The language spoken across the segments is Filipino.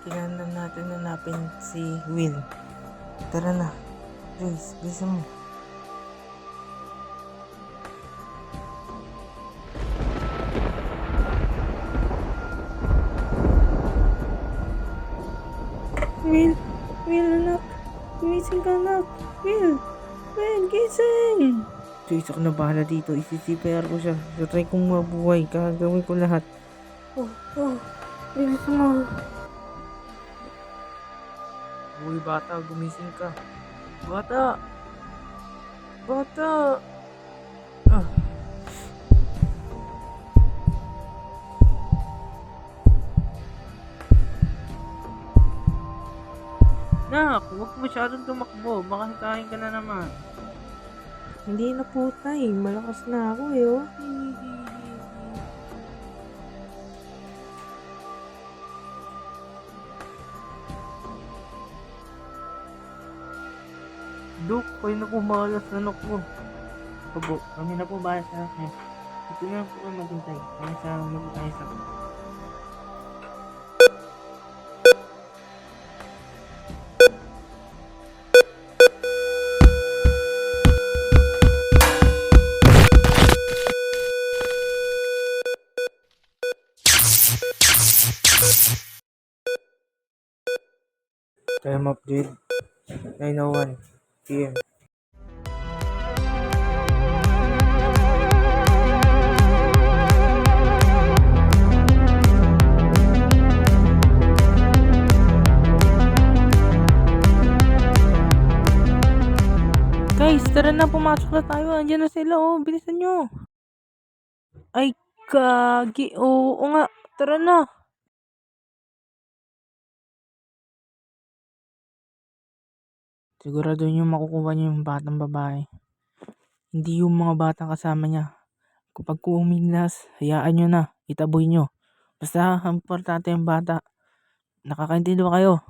tingnan na natin hanapin si Will. Tara na. Please, bilisan mo. Will, anak. Gumising ka, anak. Will, gising. Joyce, ako na bahala dito. Isi-CPR ko siya. Try kong mabuhay. Gagawin ko lahat. Bilisan mo. Uy, bata, gumising ka. Bata! Bata! Nak, huwag masyadong tumakbo. Baka hikahin ka na naman. Hindi na po, tay. Malakas na ako eh, oh. Dok, kayo na po bahala sa anak mo. Opo, kami na po bahala sa anak mo. Ito na po kayo maghintay. Kami sa magkakaya sa akin. Time update 9:01 PM. Guys, tara na, pumasok na tayo. Andiyan na sila, oh. Bilisan nyo. Ay, kagi. Oo nga. Tara na. Sigurado nyo makukuha nyo yung batang babae. Hindi yung mga batang kasama niya. Kapag kumiglas, hayaan nyo na. Itaboy nyo. Basta, ang importante yung bata. Nakakaintindi ba kayo?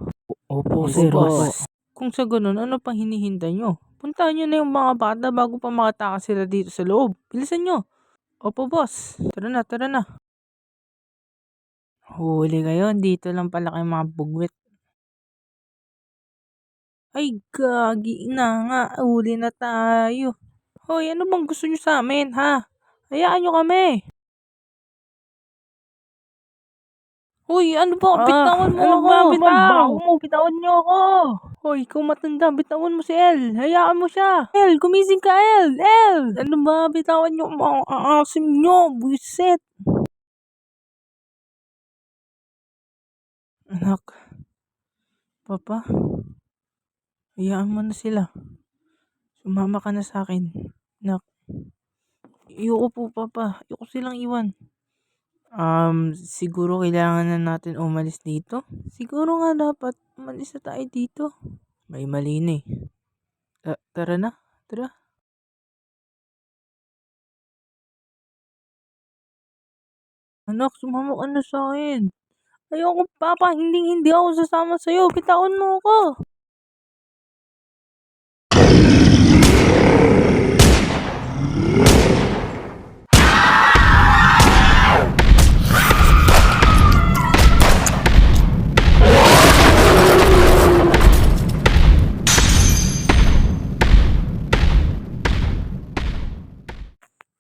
Opo, sir. Opo. Kung sa ganun, ano pang hinihintay nyo? Puntahan nyo na yung mga bata bago pa makatakas sila dito sa loob. Bilisan nyo. Opo, boss. Tara na, tara na. Huli kayo. Dito lang pala kayo mga bugwit. Ay, gagi na nga. Huli na tayo. Hoy, ano bang gusto nyo sa amin, ha? Hayaan nyo kami. Hoy, ano ba? Bitawan mo ano ako. ba? Bitaw. Mo, bitawan nyo ako. Hoy, ikaw matanda. Bitawan mo si El. Hayaan mo siya. El, gumising ka, El. El. Ano ba? Bitawan nyo. Maasim nyo. Buisit. Anak. Papa. Hayaan mo na sila. Sumama ka na sa akin. Anak. Ayoko po, Papa. Ayoko silang iwan. Siguro kailangan na natin umalis dito. Siguro nga dapat umalis na tayo dito. May mali na eh. Tara na. Tara. Anak, sumama ka na sa akin. Ayoko, Papa. Hindi ako sasama sa'yo. Bitawan mo ako.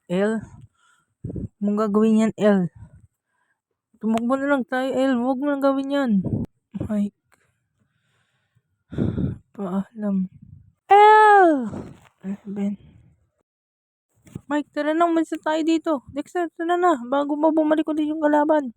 El, mong gagawin yan, El. Tumakbo na lang tayo, El. Huwag mo nang gawin yan. Mike. Paalam. El! Ben. Mike, tara na. Umalis na tayo dito. Dexter, tara na. Bago bumalik ulit yung kalaban.